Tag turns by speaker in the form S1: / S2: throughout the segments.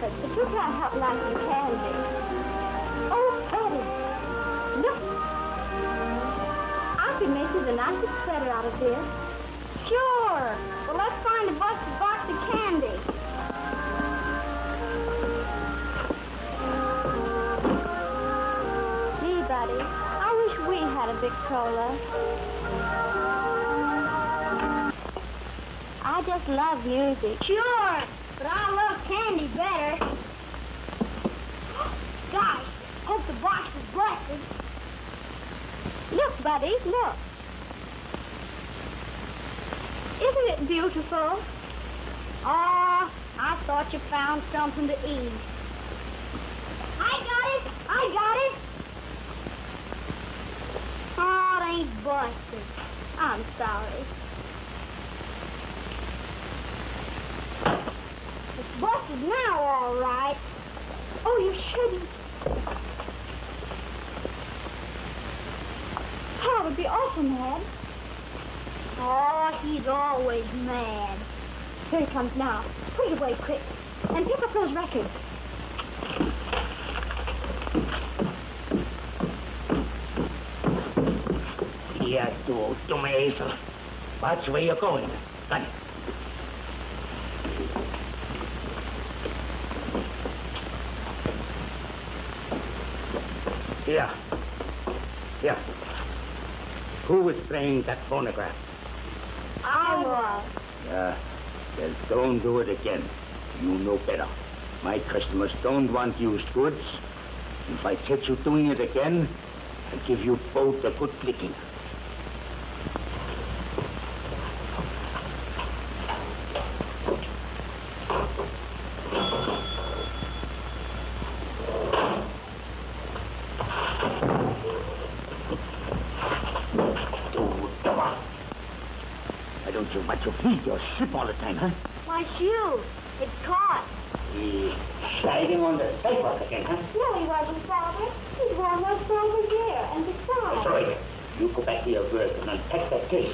S1: Robert, but you can't help liking candy. Oh, Betty, look. I could make you the nicest sweater out of this. Sure. Well, let's find a box of candy. Gee, buddy, I wish we had a Victrola. I just love music. Sure, but I love candy better. Gosh, hope the box is blessed. Look, buddy, look. Isn't it beautiful? Oh, I thought you found something to eat. I got it! Oh, it ain't busted. I'm sorry. It's busted now, all right. Oh, you shouldn't. Pat would be awful mad. Oh, he's always mad. Here he comes now. Put it away quick. And pick up those records.
S2: Yeah, you dumb hazel. Watch where you're going. Run. Here. Who was playing that phonograph?
S1: I was.
S2: Well, don't do it again. You know better. My customers don't want used goods. If I catch you doing it again, I'll give you both a good licking. You feed your ship all the time, huh?
S1: My shoe. It's caught.
S2: He's sliding on the sidewalk again, huh?
S1: No, he wasn't, Father. He's worn those over here. And besides...
S2: That's all right. You go back to your work and unpack that case.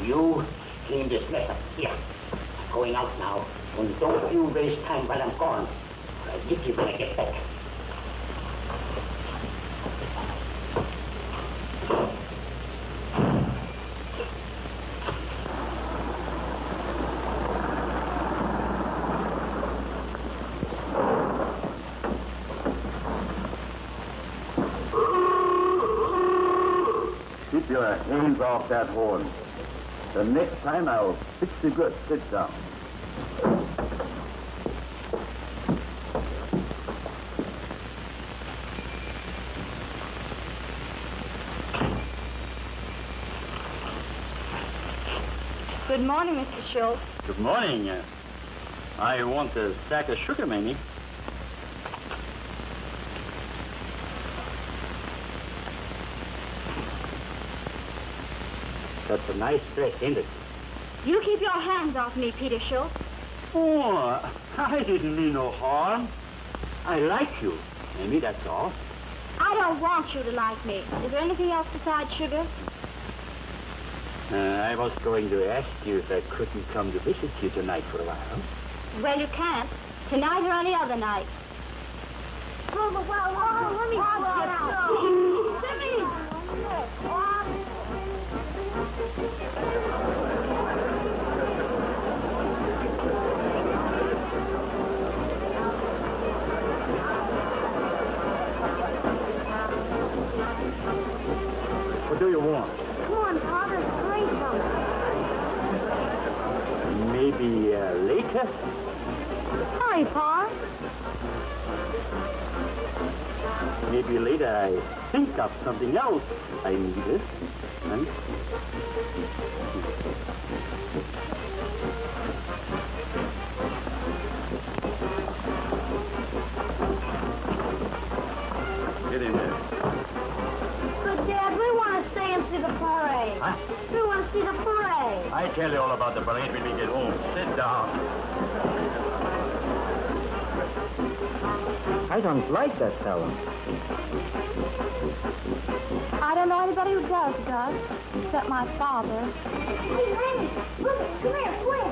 S2: You clean this mess up. Here. I'm going out now. And don't you waste time while I'm gone. I'll get you when I get back.
S3: Keep your hands off that horn. The next time I'll fix you good. Sit down.
S1: Good morning, Mr. Schultz.
S3: Good morning. I want a sack of sugar, Mamie.
S2: That's a nice dress, isn't it?
S1: You keep your hands off me, Peter Schultz.
S3: Oh, I didn't mean no harm. I like you, Mamie, that's all.
S1: I don't want you to like me. Is there anything else besides sugar?
S3: I was going to ask you if I couldn't come to visit you tonight for a while.
S1: Well, you can't. Tonight or any other night. Oh, let me
S3: What do you want?
S1: Come on, Father. Drink something.
S3: Maybe later?
S1: Hurry, Pa.
S3: Maybe later I think of something else I needed. Huh? Get in there.
S1: But, Dad, we want to stay and see the parade.
S3: Huh?
S1: We want to see the parade.
S3: I tell you all about the parade when we get home. Sit down. I don't like that fellow.
S1: I don't know anybody who does, Gus, except my father. Hey, Randy, look, come here, quick.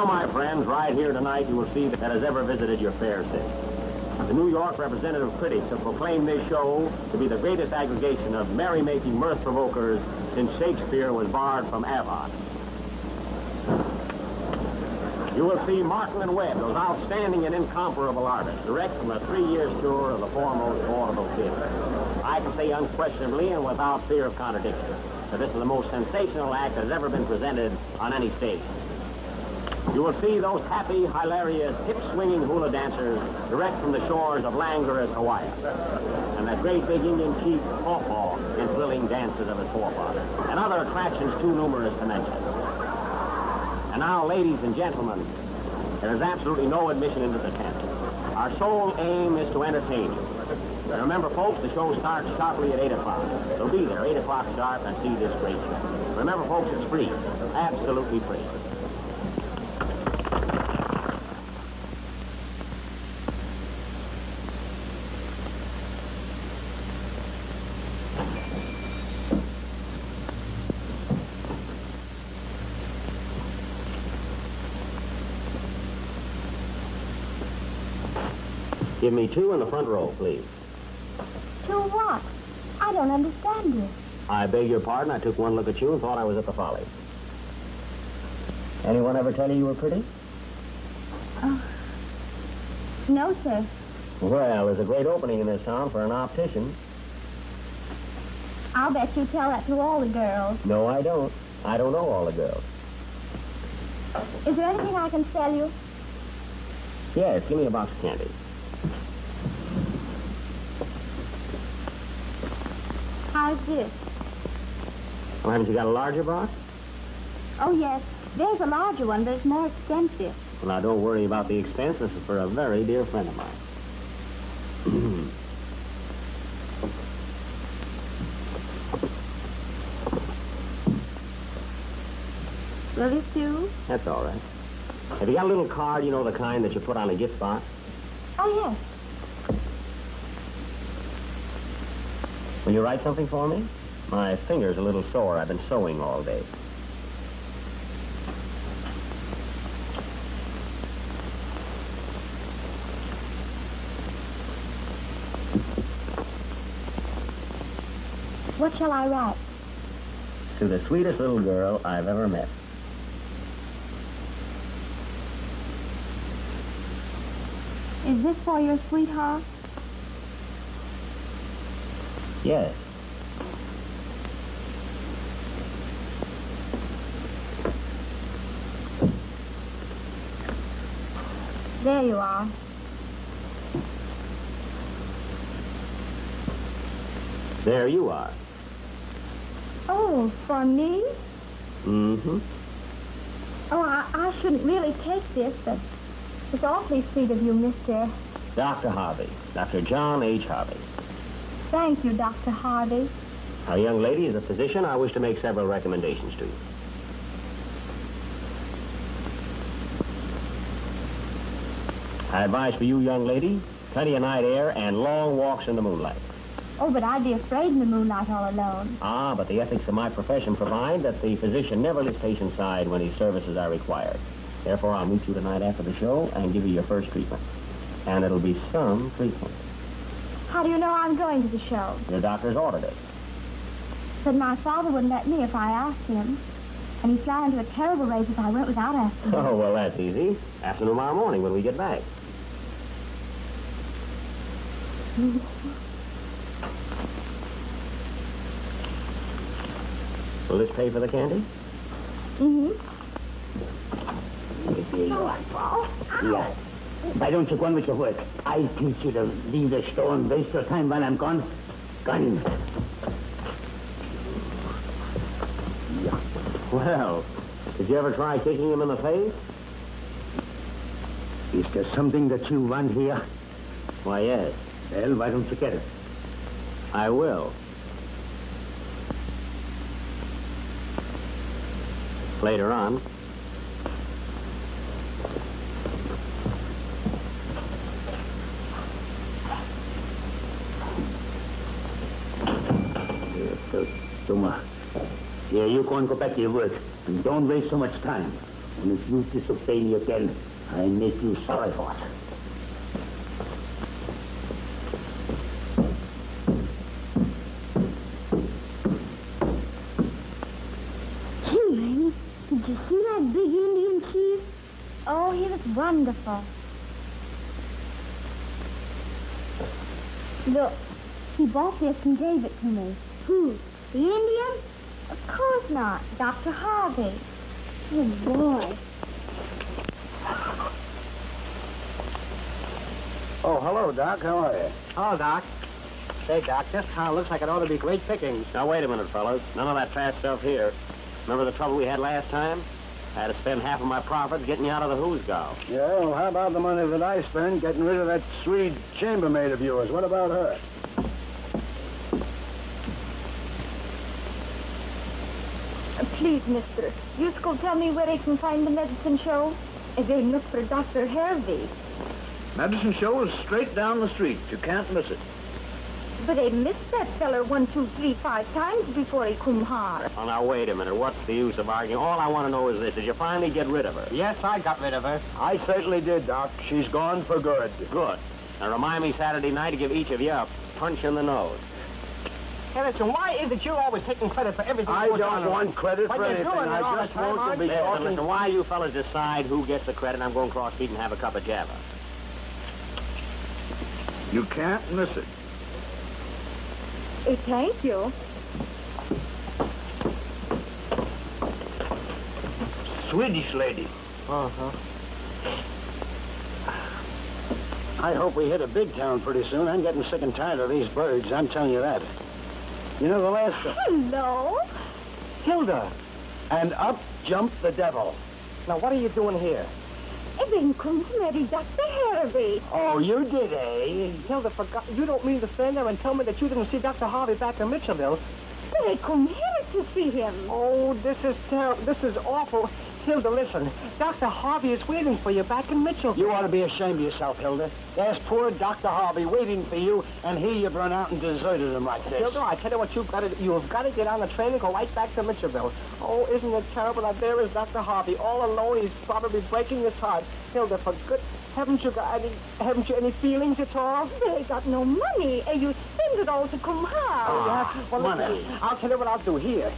S4: Now, my friends, right here tonight, you will see that has ever visited your fair city. The New York representative critics have proclaimed this show to be the greatest aggregation of merry-making mirth-provokers since Shakespeare was barred from Avon. You will see Martin and Webb, those outstanding and incomparable artists, direct from a 3-year tour of the foremost vaudeville theater. I can say unquestionably and without fear of contradiction that this is the most sensational act that has ever been presented on any stage. You will see those happy, hilarious, hip-swinging hula dancers direct from the shores of languorous Hawaii, and that great big Indian chief, Paw in thrilling dances of his forefathers, and other attractions too numerous to mention. And now, ladies and gentlemen, there is absolutely no admission into the tent. Our sole aim is to entertain you. And remember, folks, the show starts sharply at 8 o'clock. So be there, 8 o'clock sharp, and see this great show. Remember, folks, it's free. Absolutely free. Give me 2 in the front row, please.
S1: 2 what? I don't understand you.
S4: I beg your pardon. I took one look at you and thought I was at the Follies. Anyone ever tell you were pretty?
S1: No, sir.
S4: Well, there's a great opening in this town for an optician.
S1: I'll bet you tell that to all the girls.
S4: No, I don't. I don't know all the girls.
S1: Is there anything I can sell you?
S4: Yes, give me a box of candy.
S1: How's this?
S4: Well, haven't you got a larger box?
S1: Oh, yes. There's a larger one, but it's more expensive.
S4: Well, now, don't worry about the expense. This is for a very dear friend of mine.
S1: Will it do?
S4: That's all right. Have you got a little card, you know, the kind that you put on a gift box?
S1: Oh, yes.
S4: Will you write something for me? My finger's a little sore. I've been sewing all day.
S1: What shall I write?
S4: To the sweetest little girl I've ever met.
S1: Is this for your sweetheart?
S4: Yes.
S1: There you are.
S4: There you are.
S1: Oh, for me?
S4: Mm-hmm.
S1: Oh, I shouldn't really take this, but it's awfully sweet of you, Mr.
S4: Dr. Harvey. Dr. John H. Harvey.
S1: Thank you, Dr. Harvey.
S4: Now, young lady, as a physician, I wish to make several recommendations to you. I advise for you, young lady, plenty of night air and long walks in the moonlight.
S1: Oh, but I'd be afraid in the moonlight all alone.
S4: Ah, but the ethics of my profession provide that the physician never leaves patient's side when his services are required. Therefore, I'll meet you tonight after the show and give you your first treatment. And it'll be some treatment.
S1: How do you know I'm going to the show?
S4: The doctor's ordered it.
S1: Said my father wouldn't let me if I asked him. And he'd fly into a terrible rage if I went without asking him.
S4: Oh, well, that's easy. After tomorrow morning when we get back. Will this pay for the candy?
S1: Mm-hmm.
S2: Here you are. Yeah. Why don't you go on with your work? I'll teach you to leave the store and waste your time while I'm gone. Gone. Yeah.
S4: Well, did you ever try kicking him in the face?
S2: Is there something that you want here?
S4: Why, yes.
S2: Well, why don't you get it?
S4: I will. Later on.
S2: Here, you go and go back to your work. And don't waste so much time. And if you disobey me again, I make you sorry for it.
S1: Gee, Mamie, did you see that big Indian chief? Oh, he was wonderful. Look, he bought this and gave it to me. Who? The Indian? Of course not. Dr. Harvey. Oh, boy.
S3: Oh, hello, Doc. How are you?
S4: Hello, Doc. Say, Doc, this town looks like it ought to be great pickings. Now, wait a minute, fellas. None of that fast stuff here. Remember the trouble we had last time? I had to spend half of my profits getting you out of the hoosgow.
S3: Yeah, well, how about the money that I spent getting rid of that Swede chambermaid of yours? What about her?
S1: Please, mister, you go tell me where I can find the medicine show. And then look for Dr. Harvey.
S3: Medicine show is straight down the street. You can't miss it.
S1: But I missed that feller 1, 2, 3, 5 times before he come here.
S4: Oh, now, wait a minute. What's the use of arguing? All I want to know is this. Did you finally get rid of her?
S5: Yes, I got rid of her.
S3: I certainly did, Doc. She's gone for good.
S4: Good. Now, remind me Saturday night to give each of you a punch in the nose.
S5: Hey, listen, why is it you're always taking credit for everything
S3: I
S5: that goes
S3: don't
S5: on?
S3: want credit
S5: But
S3: for
S5: you're
S3: anything.
S5: doing it all
S3: I
S5: the
S3: just
S5: time,
S3: want to
S5: aren't
S3: be
S5: you?
S3: talking.
S4: Listen, why you fellas decide who gets the credit, I'm going cross street and have a cup of java.
S3: You can't miss it.
S1: Thank you.
S3: Swedish lady.
S5: Uh-huh.
S3: I hope we hit a big town pretty soon. I'm getting sick and tired of these birds. I'm telling you that. You know, the last...
S1: Hello.
S3: Hilda. And up jumped the devil.
S5: Now, what are you doing here?
S1: I've been come to marry Dr. Harvey.
S3: Oh, you did, eh?
S5: Hilda, you don't mean to stand there and tell me that you didn't see Dr. Harvey back in Mitchellville?
S1: But I come here to see him.
S5: Oh, this is terrible. This is awful. Hilda, listen. Dr. Harvey is waiting for you back in Mitchellville.
S3: You ought to be ashamed of yourself, Hilda. There's poor Dr. Harvey waiting for you, and here you've run out and deserted him like this.
S5: Hilda, I tell you what, you have got to get on the train and go right back to Mitchellville. Oh, isn't it terrible? Now, there is Dr. Harvey all alone. He's probably breaking his heart. Hilda, for good... Haven't you any feelings at all?
S1: But I got no money, and you spend it all to come here.
S5: Oh, yeah? Well,
S3: money.
S5: listen, I'll tell you what I'll do here.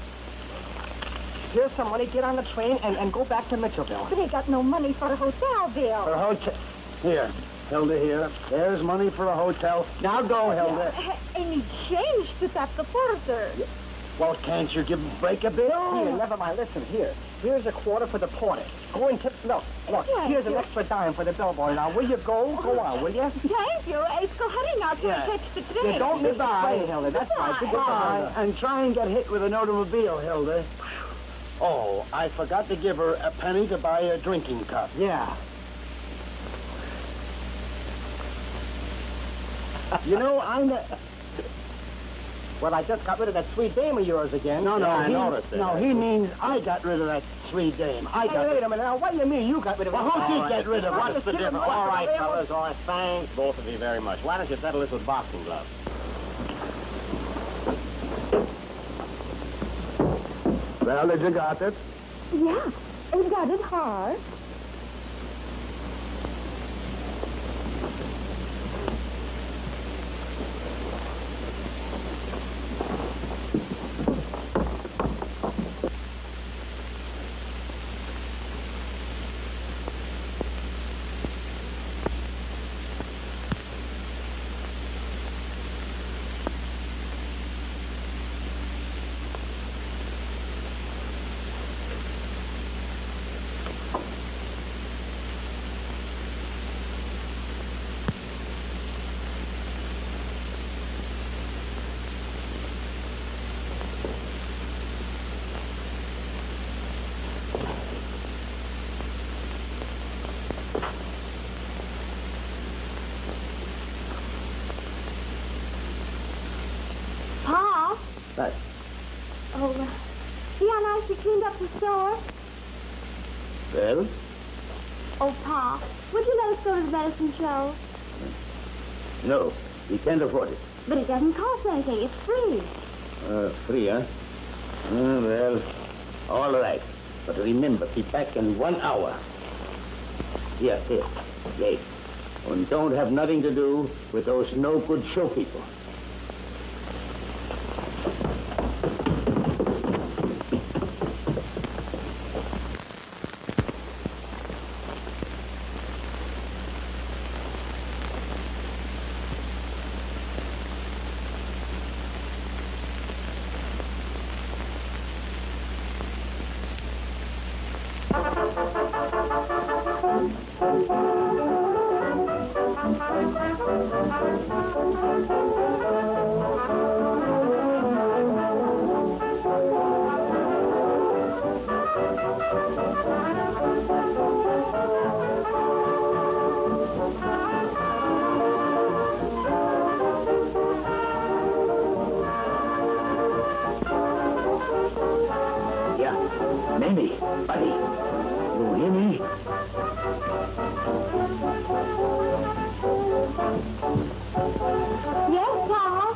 S5: Here's some money. Get on the train and go back to Mitchellville.
S1: But I got no money for a hotel bill.
S3: For a hotel... Here, Hilda, here. There's money for a hotel. Now go, Hilda.
S1: I need change to tap the porter.
S3: Well, can't you break a bill?
S5: Here, never mind. Listen, here. Here's a quarter for the porter. Go and tip... Look,
S1: Thank
S5: here's an
S1: you.
S5: extra dime for the bellboy. Now, will you go? Go on, will you?
S1: Thank you. I go hurry now till I catch the train.
S5: You don't miss the
S3: Goodbye.
S5: train, Hilda. That's right.
S1: Goodbye.
S5: Goodbye.
S3: And try and get hit with an automobile, Hilda. Oh, I forgot to give her a penny to buy a drinking cup.
S5: Yeah.
S3: You know,
S5: Well, I just got rid of that sweet dame of yours again.
S3: No,
S4: I
S3: he,
S4: noticed it.
S3: no, he means I got rid of that sweet dame. I
S5: Hey,
S3: got
S5: wait
S3: rid
S5: a minute. Now, what do you mean you got rid of it?
S3: Well, who did get rid of it?
S4: What's the difference?
S5: What's
S4: All right,
S5: the
S4: fellas, all right. Thanks, both of you very much. Why don't you settle this with boxing gloves?
S3: Well, did you got it?
S1: Yeah, I got it hard. Pa?
S3: Right.
S1: Oh, see how nice you cleaned up the store?
S3: Well?
S1: Oh, Pa, would you let us go to the medicine show?
S2: No, we can't afford it.
S1: But it doesn't cost anything. It's free.
S2: Free, huh? Well, all right. But remember, be back in 1 hour. Yes, yes, yes. And don't have nothing to do with those no-good show people. Mamie, buddy, you hear me?
S1: Yes, Pa?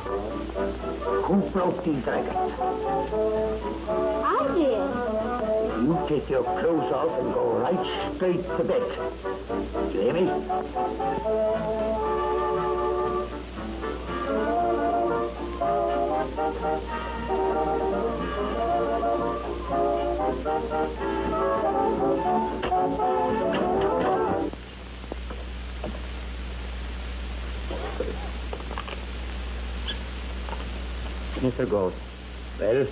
S2: Who broke these records?
S1: I did.
S2: You take your clothes off and go right straight to bed. You hear me?
S5: Mr. Gold,
S2: Well?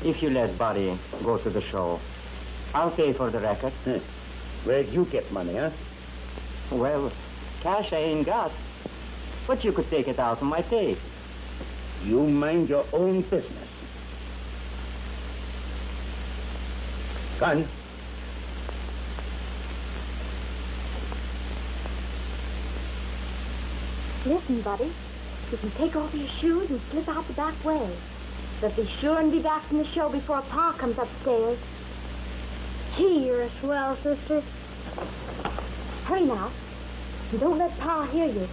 S5: if you let Buddy go to the show, I'll pay for the record.
S2: Where'd you get money, huh?
S5: Well, cash I ain't got, but you could take it out of my tape.
S2: You mind your own business. Gun.
S1: Listen, Buddy. You can take off your shoes and slip out the back way. But be sure and be back from the show before Pa comes upstairs. Gee, you're a swell, sister. Hurry now. And don't let Pa hear you.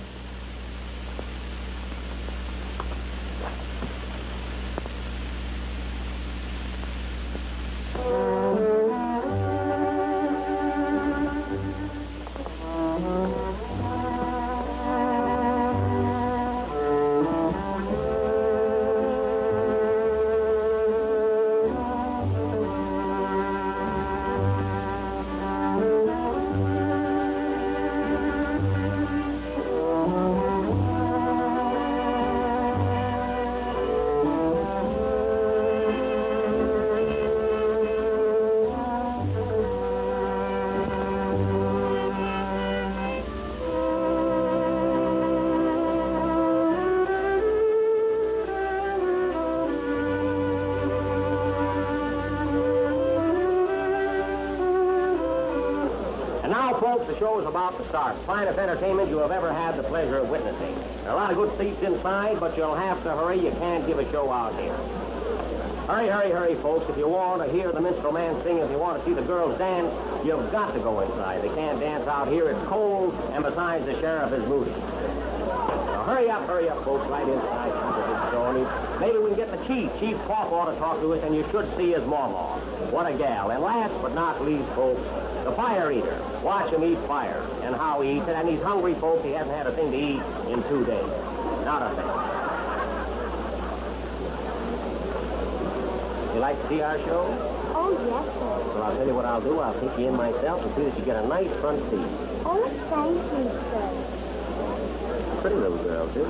S4: Folks, the show is about to start. Finest entertainment you have ever had the pleasure of witnessing. There are a lot of good seats inside, but you'll have to hurry. You can't give a show out here. Hurry, hurry, hurry, folks. If you want to hear the minstrel man sing, if you want to see the girls dance, you've got to go inside. They can't dance out here. It's cold, and besides, the sheriff is moody. Now, hurry up, folks, right inside. Maybe we can get the chief. Chief Crawford ought to talk to us, and you should see his mama. What a gal. And last but not least, folks, the fire eater. Watch him eat fire and how he eats it. And he's hungry, folks. He hasn't had a thing to eat in 2 days. Not a thing. You like to see our show?
S1: Oh, yes, sir.
S4: Well, I'll tell you what I'll do. I'll take you in myself and see that you get a nice front seat.
S1: Oh, thank you, sir.
S4: Pretty little girl, too.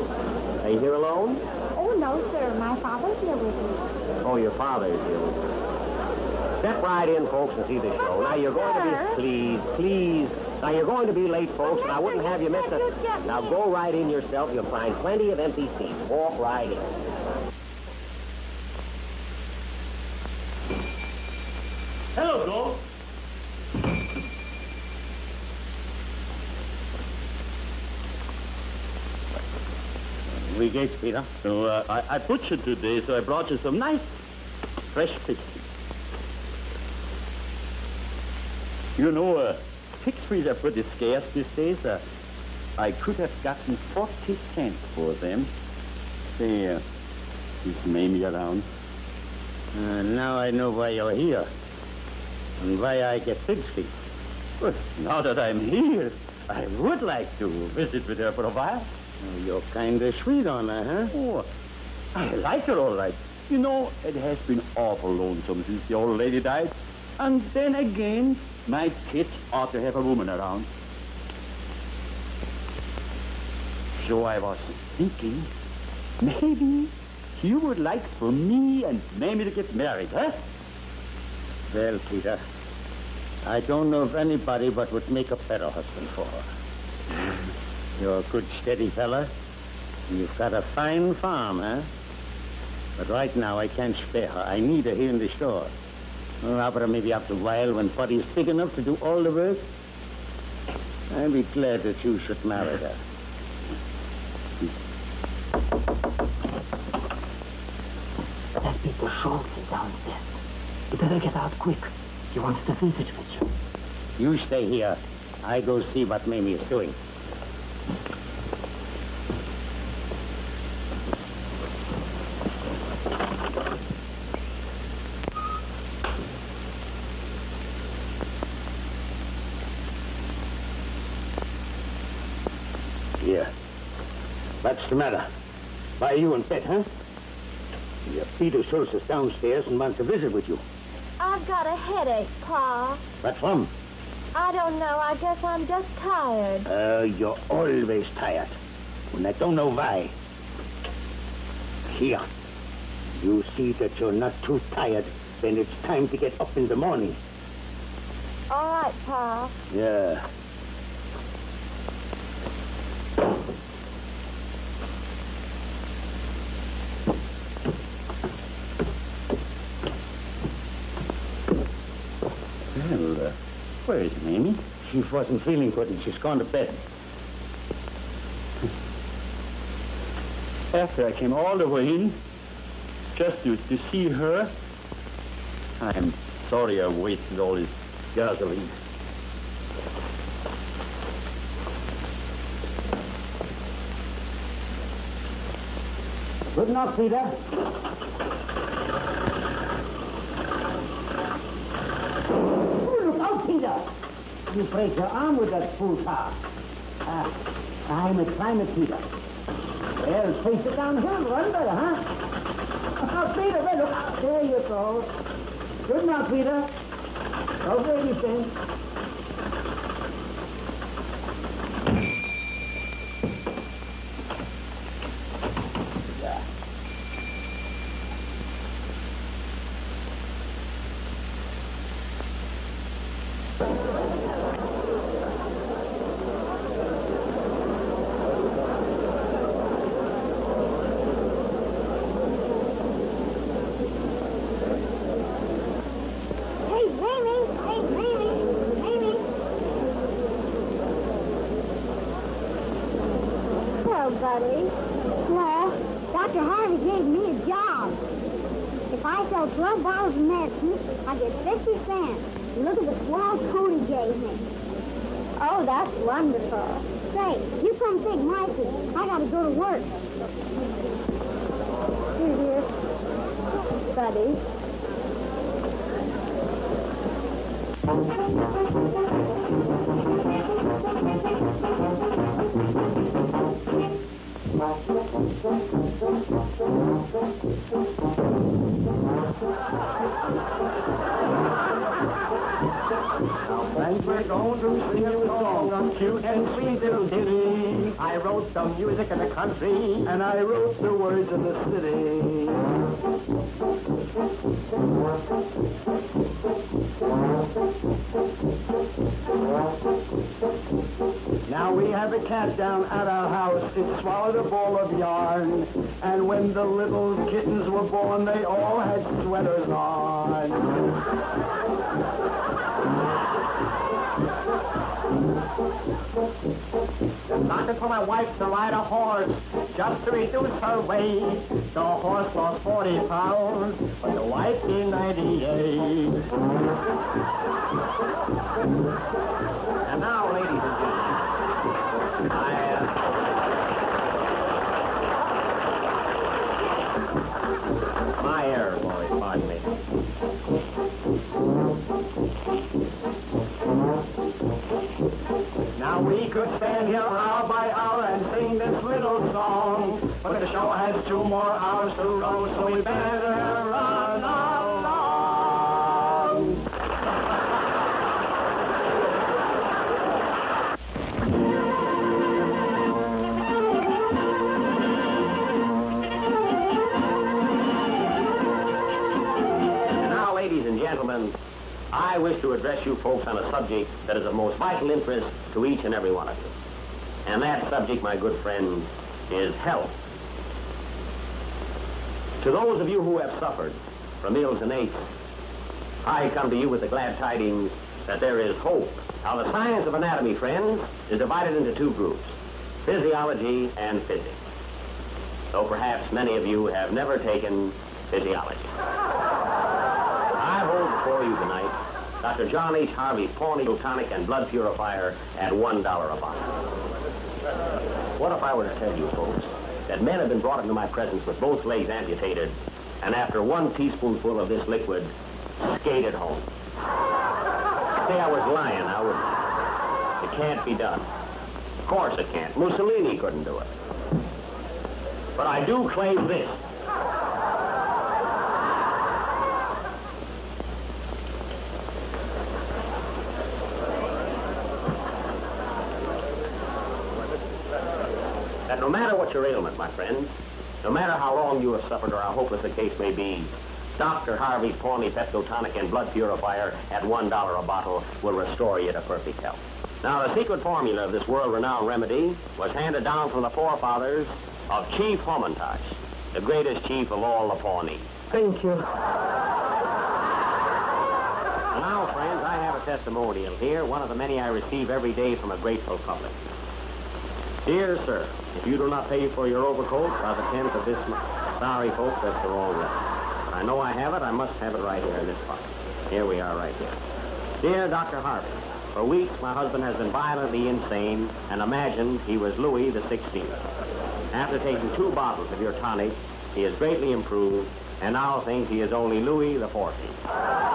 S4: Are you here alone?
S1: Oh, no, sir. My father's here with me.
S4: Oh, your father's here with you. Step right in, folks, and see the show. Now, you're going to be... Please. Now, you're going to be late, folks, and I wouldn't have you miss it. Now, go right in yourself. You'll find plenty of empty seats. Walk right in.
S2: Hello, Joe. We get Peter.
S6: So, I butchered today, so I brought you some nice, fresh pigs. You know, pig feet are pretty scarce these days. I could have gotten 40 cents for them. Say, is Mamie around?
S2: Now I know why you're here.
S3: and why I get pig's feet.
S6: Well, now that I'm here, I would like to visit with her for a while.
S3: Oh, you're kind of sweet on her, huh?
S6: Oh, I like her all right. You know, it has been awful lonesome since the old lady died. And then again, my kids ought to have a woman around. So I was thinking, maybe you would like for me and Mamie to get married, huh?
S3: Well, Peter, I don't know of anybody but would make a better husband for her. You're a good, steady fella. You've got a fine farm, huh? But right now, I can't spare her. I need her here in the store. Well, after maybe after a while, when Buddy's big enough to do all the work, I'd be glad that you should marry her.
S2: That Peter Schultz is downstairs. You better get out quick. He wants to visit with you.
S3: You stay here. I go see what Mamie is doing. Here. What's the matter? Why are you in bed, huh? Yeah, Peter Schultz is downstairs and wants to visit with you.
S1: I've got a headache, Pa.
S3: What from?
S1: I don't know. I guess I'm just tired.
S3: You're always tired. And I don't know why. Here. You see that you're not too tired, then it's time to get up in the morning.
S1: All right, Pa.
S3: Yeah.
S6: Well, where is Mamie?
S3: She wasn't feeling good and she's gone to bed.
S6: After I came all the way in, just to see her, I'm sorry I wasted all this gasoline.
S3: Good enough, Peter. Look out, Peter. You break your arm with that fool car. Climb it, Peter. Well, face it downhill, run better, huh? Peter, well, look out. There you go. Good now, Peter. Over anything.
S1: Buddy. Well, Dr. Harvey gave me a job. If I sell 12 bottles of medicine, I get 50 cents. Look at the swell coat he gave me. Oh, that's wonderful. Say, you come take my seat. I gotta go to work. Here, Buddy.
S5: Friends, we're going to sing a song of cute and sweet little ditty. I wrote the music in the country, and I wrote the words in the city. Now we have a cat down at our house. It swallowed a ball of yarn. And when the little kittens were born, they all had sweaters on. Decided for my wife to ride a horse just to reduce her weight. The horse lost 40 pounds, but the wife gained 98. And now, ladies and gentlemen, my error, boys, pardon me.
S4: could stand here hour by hour and sing this little song, but the show has 2 more hours to go, so we better run along. And now, ladies and gentlemen, I wish to address you folks on a subject that is of most vital interest to each and every one of you. And that subject, my good friends, is health. To those of you who have suffered from ills and aches, I come to you with the glad tidings that there is hope. Now, the science of anatomy, friends, is divided into 2 groups, physiology and physics. Though perhaps many of you have never taken physiology. I hold before you tonight Dr. John H. Harvey's Pawnee Tonic and Blood Purifier at $1 a bottle. What if I were to tell you, folks, that men have been brought into my presence with both legs amputated, and after 1 teaspoonful of this liquid, skated home? Say I was lying, I would. It can't be done. Of course it can't. Mussolini couldn't do it. But I do claim this. That no matter what your ailment, my friends, no matter how long you have suffered or how hopeless the case may be, Dr. Harvey's Pawnee Pepto-Tonic and Blood Purifier at $1 a bottle will restore you to perfect health. Now, the secret formula of this world-renowned remedy was handed down from the forefathers of Chief Hamantash, the greatest chief of all the Pawnees.
S5: Thank you.
S4: Now, friends, I have a testimonial here, one of the many I receive every day from a grateful public. Dear sir, if you do not pay for your overcoat by the 10th of this month, sorry folks, that's the wrong letter. I know I have it, I must have it right here in this pocket. Here we are right here. Dear Dr. Harvey, for weeks my husband has been violently insane and imagined he was Louis the 16th. After taking 2 bottles of your tonic, he has greatly improved and now thinks he is only Louis the 14th.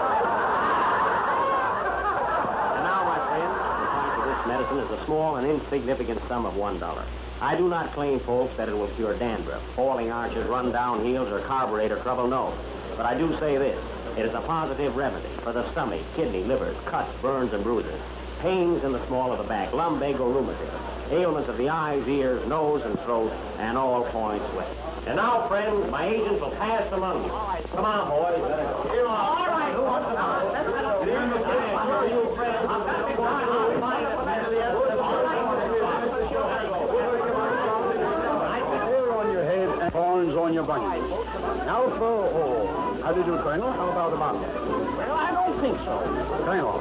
S4: Medicine is a small and insignificant sum of $1. I do not claim, folks, that it will cure dandruff, falling arches, run-down heels, or carburetor trouble, no. But I do say this. It is a positive remedy for the stomach, kidney, livers, cuts, burns, and bruises, pains in the small of the back, lumbago rheumatism, ailments of the eyes, ears, nose, and throat, and all points with it. And now, friends, my agents will pass among you. Come on, boys. Let it go. Here all right. Who wants to know? Here in the city. Where are you, friends?
S3: Hair on your head and horns on your bunions. Now for a hole. How do you do, Colonel? How about the bottle?
S5: Well, I don't think so.
S3: Colonel.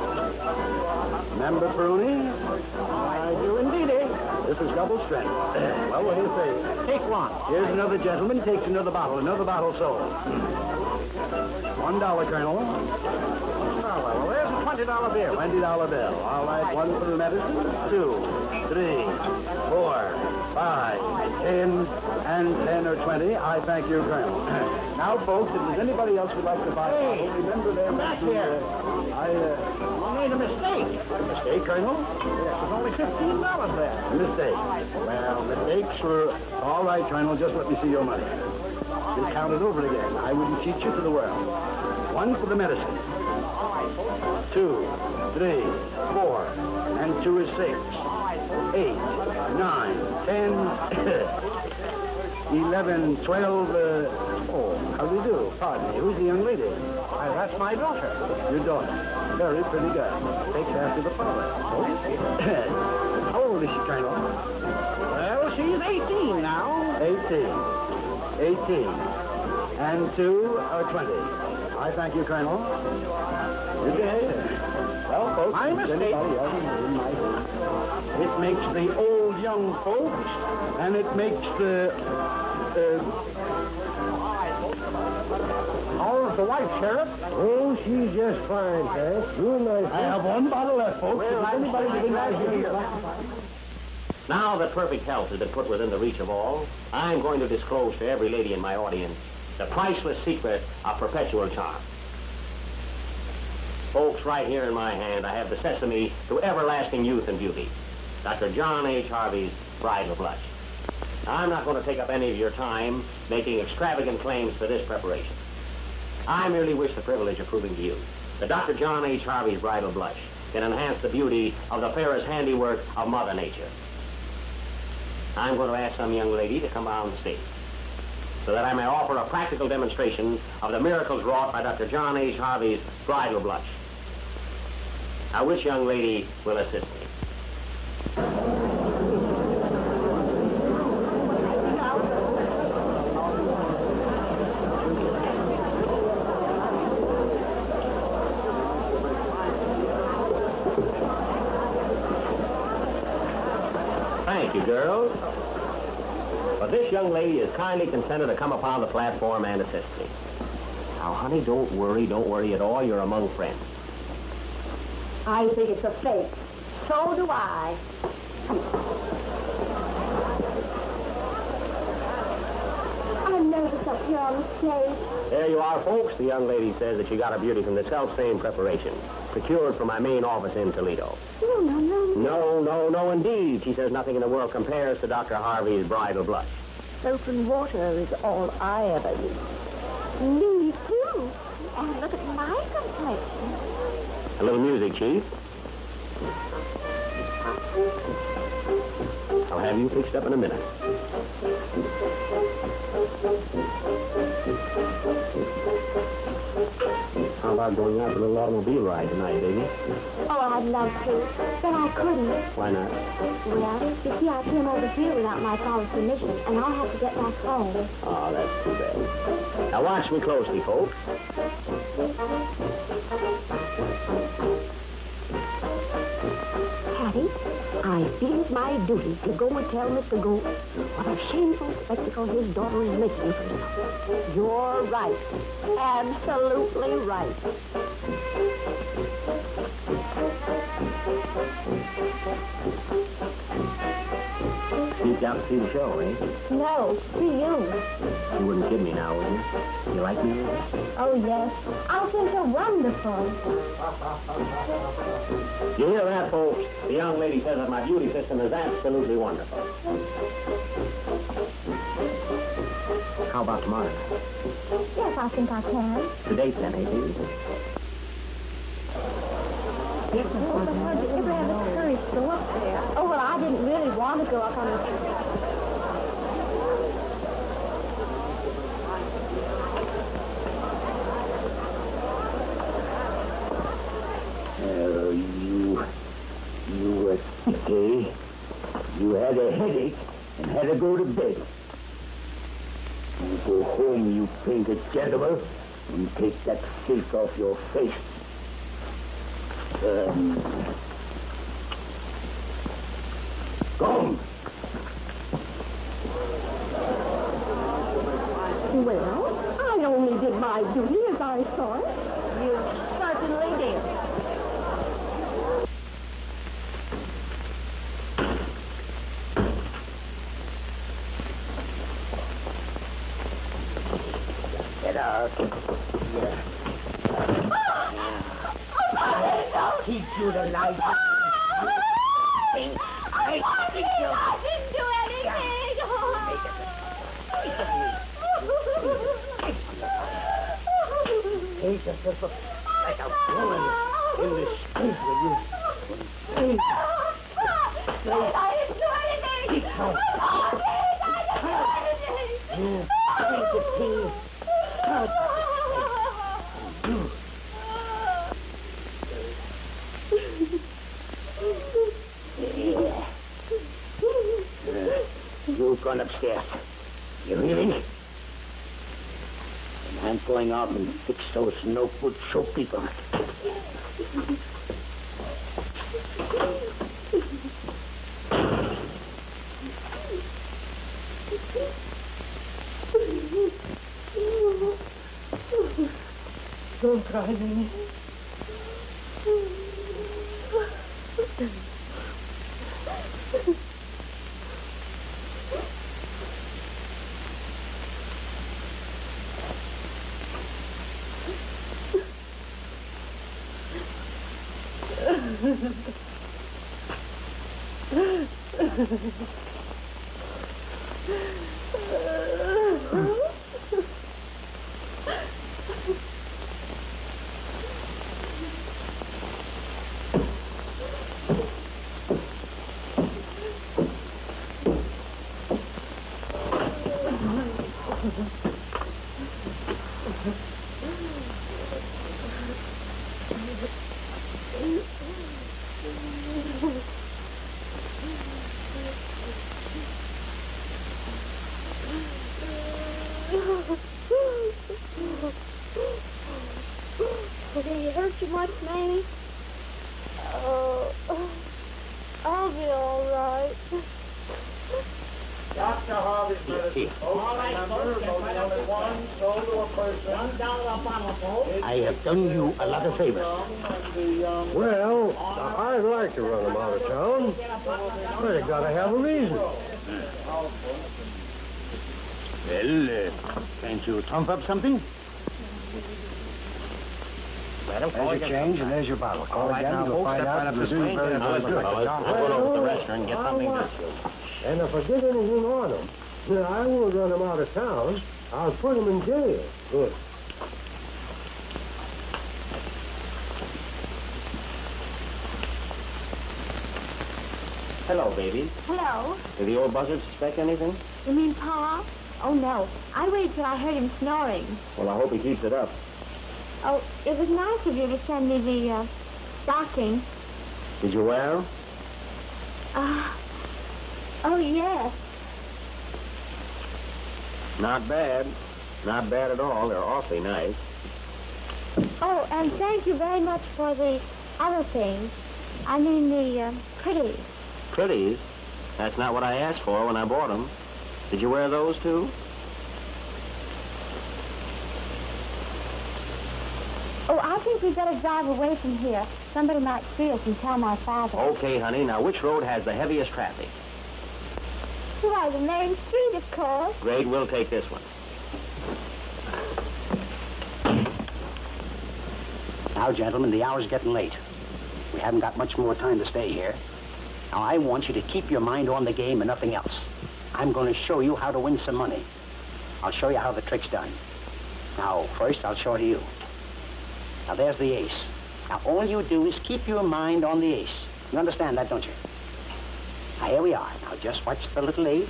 S3: Remember Bruni?
S5: I do indeed, eh?
S3: This is double strength. Well, what do you say?
S5: Take 1.
S3: Here's another gentleman, takes another bottle sold. $1, Colonel.
S5: Oh, well, there's a $20 bill.
S3: $20 bill. All right, 1 for the medicine. 2, 3, 4, 5, 10, and 10 or 20. I thank you, Colonel. Now, folks, if there's anybody else who'd like to buy a bottle, remember their
S5: back here. You made a mistake.
S3: Mistake, Colonel?
S5: Yes, there's only $15 there.
S3: Mistake. Well, mistakes were... All right, Colonel, just let me see your money. You'll count it over again. I wouldn't cheat you for the world. 1 for the medicine. 2, 3, 4, and 2 is 6. 8, 9, 10, 11, 12, oh, how do you do? Pardon me, who's the young lady?
S5: Why, that's my daughter.
S3: Your daughter. Very pretty girl. Takes after the father. Oh? How old is she, Colonel?
S5: Well, she's 18 now.
S3: 18. 18. And 2 are 20. I thank you, Colonel. Good day. Well, folks,
S5: My mistake.
S3: It makes the old young folks, and it makes the...
S5: How's the wife, Sheriff?
S3: Oh, she's just fine, Sheriff. I have 1 bottle left, folks.
S5: Well,
S3: If anybody would like to hear.
S4: Now that perfect health has been put within the reach of all, I'm going to disclose to every lady in my audience the priceless secret of perpetual charm. Folks, right here in my hand, I have the sesame to everlasting youth and beauty. Dr. John H. Harvey's bridal blush. Now, I'm not going to take up any of your time making extravagant claims for this preparation. I merely wish the privilege of proving to you that Dr. John H. Harvey's bridal blush can enhance the beauty of the fairest handiwork of Mother Nature. I'm going to ask some young lady to come on the stage so that I may offer a practical demonstration of the miracles wrought by Dr. John H. Harvey's bridal blush. Now, which young lady will assist me? Thank you, girls. But this young lady has kindly consented to come upon the platform and assist me. Now, honey, don't worry at all. You're among friends.
S1: I think it's a fake. So do I. I'm nervous up here on the stage.
S4: There you are, folks. The young lady says that she got her beauty from the self-same preparation, procured from my main office in Toledo. No, indeed. She says nothing in the world compares to Dr. Harvey's bridal blush.
S1: Soap and water is all I ever use. Me, too. And look at my complexion.
S4: A little music, Chief. I'll have you fixed up in a minute. How about going out for a little automobile ride tonight, baby?
S1: Oh, I'd love to, but I couldn't.
S4: Why not?
S1: Well, you see, I came over here without my father's permission, and I'll have to get back home.
S4: Oh, that's too bad. Now, watch me closely, folks.
S1: Hattie, I feel it's my duty to go and tell Mr. Gould what a shameful spectacle his daughter is making of herself. You're right. Absolutely right.
S4: Sneaked out to see the show, eh?
S1: No, see you.
S4: You wouldn't kid me now, would you? You like me?
S1: Oh, yes. I think you're wonderful.
S4: You hear that, folks? The young lady says that my beauty system is absolutely wonderful. How about tomorrow night?
S1: Yes, I think I can.
S4: The date then, eh, dear?
S1: Yes, but how did you ever have the courage to go up there? Oh, well, I didn't really want to go up on the...
S2: You were sick, eh? You had a headache and had to go to bed. You go home, you painted gentleman, and take that silk off your face. Come.
S1: Well, I only did my duty as I saw it. You certainly did.
S2: Get out. Yeah. I'll teach you the life.
S1: I didn't do anything.
S2: Take yourself up like a woman in the street with you.
S1: I didn't do anything.
S2: You drink the tea. You've gone upstairs. You hear me? And I'm going out and fix those no good show people.
S1: Don't cry, Minnie. Did he hurt you much, Mamie? Oh, I'll be all right.
S4: Dr. Harvey's medicine. All right, folks, only one sold to a person.
S2: I have done you a lot of favors.
S7: Well, I'd like to run them out of town, but you gotta have a reason.
S2: Well, can't you trump up something?
S7: There's your change, and there's your bottle. Call again, you'll find out if you're doing very
S4: Now, let's do it, fellas. I'll go over to the restaurant and get something to
S7: And if I get anything on them, then I won't run them out of town. I'll put them in jail. Good.
S4: Hello, baby.
S1: Hello?
S4: Did the old buzzard suspect anything?
S1: You mean Pa? Oh, no. I waited till I heard him snoring.
S4: Well, I hope he keeps it up.
S1: Oh, it was nice of you to send me the, stocking.
S4: Did you wear them?
S1: Oh, yes.
S4: Not bad. Not bad at all. They're awfully nice.
S1: Oh, and thank you very much for the other things. I mean the, pretties.
S4: Pretties? That's not what I asked for when I bought them. Did you wear those, too?
S1: Oh, I think we'd better drive away from here. Somebody might see us and tell my father.
S4: Okay, honey. Now, which road has the heaviest traffic?
S1: Why, the main street, of course.
S4: Great, we'll take this one.
S2: Now, gentlemen, the hour's getting late. We haven't got much more time to stay here. Now, I want you to keep your mind on the game and nothing else. I'm going to show you how to win some money. I'll show you how the trick's done. Now, first, I'll show it to you. Now, there's the ace. Now, all you do is keep your mind on the ace. You understand that, don't you? Now, here we are. Now, just watch the little ace.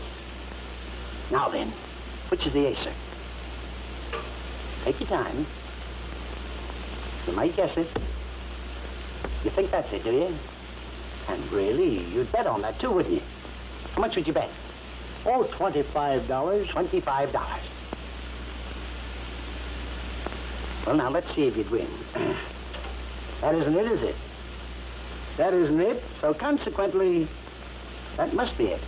S2: Now, then, which is the ace, sir? Take your time. You might guess it. You think that's it, do you? And really, you'd bet on that, too, wouldn't you? How much would you bet? Oh, $25. $25. Well, now, let's see if you'd win. That isn't it, is it? That isn't it. So, consequently, that must be it.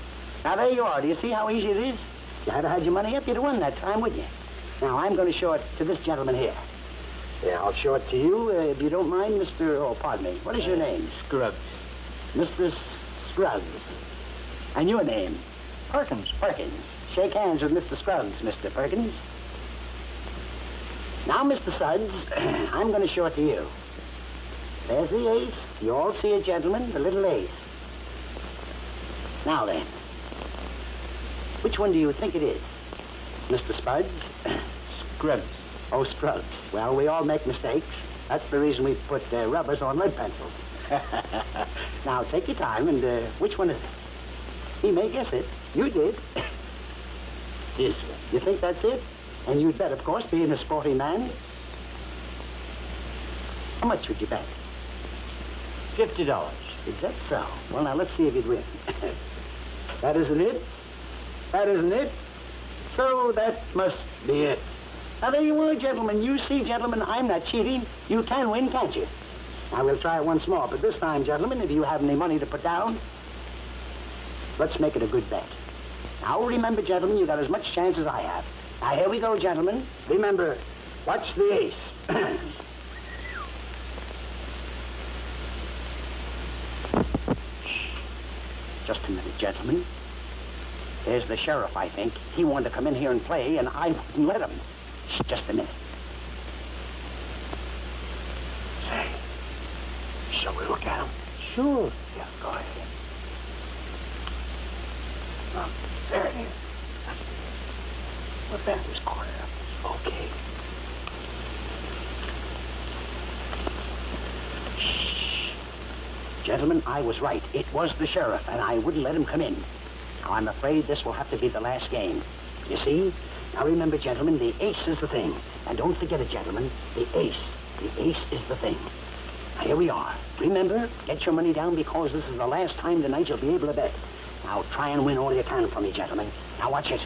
S2: Now, there you are. Do you see how easy it is? You had to have your money up, you'd have won that time, wouldn't you? Now, I'm going to show it to this gentleman here. Yeah, I'll show it to you, if you don't mind, Mr. Oh, pardon me. What is your name?
S5: Scrubs.
S2: Mr. Scruggs. And your name?
S5: Perkins.
S2: Perkins. Shake hands with Mr. Scruggs, Mr. Perkins. Now, Mr. Suggs, I'm going to show it to you. There's the ace. You all see it, gentlemen, the little ace. Now then, which one do you think it is? Mr. Spuds?
S5: Scrubs.
S2: Oh, Scruggs. Well, we all make mistakes. That's the reason we put rubbers on lead pencils. Now, take your time, and which one is it? He may guess it. You did. This one. You think that's it? And you'd bet, of course, being a sporty man. How much would you bet?
S5: $50.
S2: Is that so? Well, now, let's see if you'd win. That isn't it. That isn't it. So that must be it. Now, there you are, gentlemen. You see, gentlemen, I'm not cheating. You can win, can't you? Now, we'll try it once more. But this time, gentlemen, if you have any money to put down, let's make it a good bet. Now, remember, gentlemen, you got as much chance as I have. Now, here we go, gentlemen. Remember, watch the ace. Just a minute, gentlemen. There's the sheriff, I think. He wanted to come in here and play, and I wouldn't let him. Shh, just a minute. Say, shall we look at him?
S7: Sure.
S2: Yeah, go ahead. There it is. What's that? This corner. Okay. Shh. Gentlemen, I was right. It was the sheriff, and I wouldn't let him come in. Now, I'm afraid this will have to be the last game. You see? Now, remember, gentlemen, the ace is the thing. And don't forget it, gentlemen, the ace. The ace is the thing. Now, here we are. Remember, get your money down because this is the last time tonight you'll be able to bet. Now, try and win all you can for me, gentlemen. Now, watch it.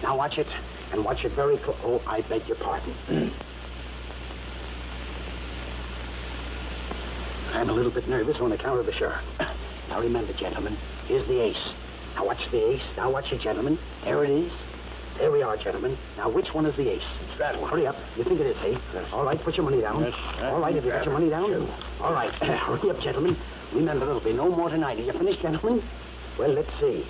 S2: Now, watch it. And watch it very close. Oh, I beg your pardon. I'm a little bit nervous on account of the sheriff. Now, remember, gentlemen, here's the ace. Now, watch the ace. Now, watch it, gentlemen. There it is. There we are, gentlemen. Now, which one is the ace? It's that one. Hurry up. You think it is, eh? Yes. All right, put your money down. Yes, all right, have you got your money down? All right. Hurry up, gentlemen. Remember, there'll be no more tonight. Are you finished, gentlemen? Well, let's see.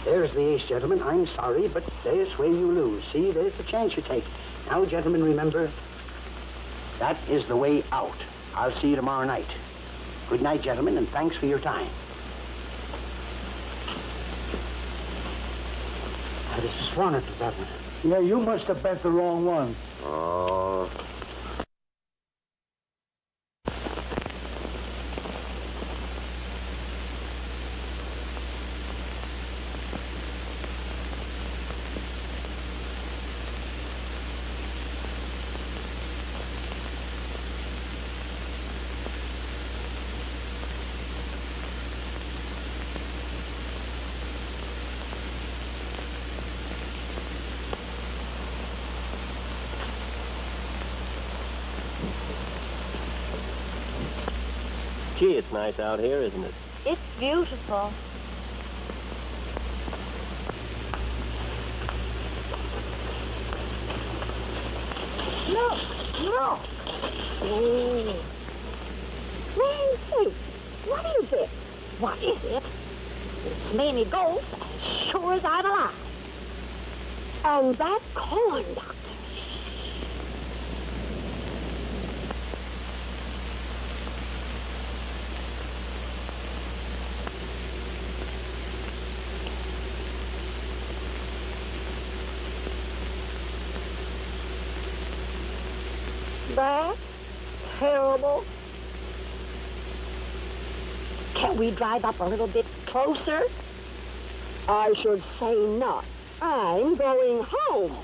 S2: There's the ace, gentlemen. I'm sorry, but there's where you lose. See, there's the chance you take. Now, gentlemen, remember, that is the way out. I'll see you tomorrow night. Good night, gentlemen, and thanks for your time. I just wanted to that one.
S7: Yeah, you must have bet the wrong one.
S2: Oh.
S4: Gee, it's nice out here, isn't it?
S1: It's beautiful. Look, look. Hey, what is it? What is it? It's Mamie Gold, sure as I'm alive. And that corn, Doctor. That's terrible. Can't we drive up a little bit closer? I should say not. I'm going home.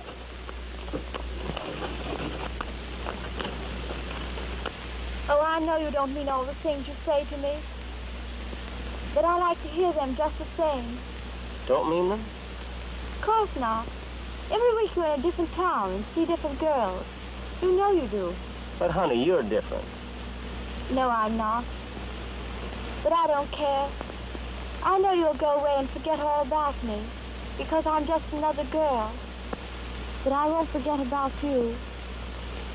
S8: Oh, I know you don't mean all the things you say to me. But I like to hear them just the same.
S4: Don't mean them?
S8: Of course not. Every week you're in a different town and see different girls. You know you do.
S4: But, honey, you're different.
S8: No, I'm not. But I don't care. I know you'll go away and forget all about me, because I'm just another girl. But I won't forget about you.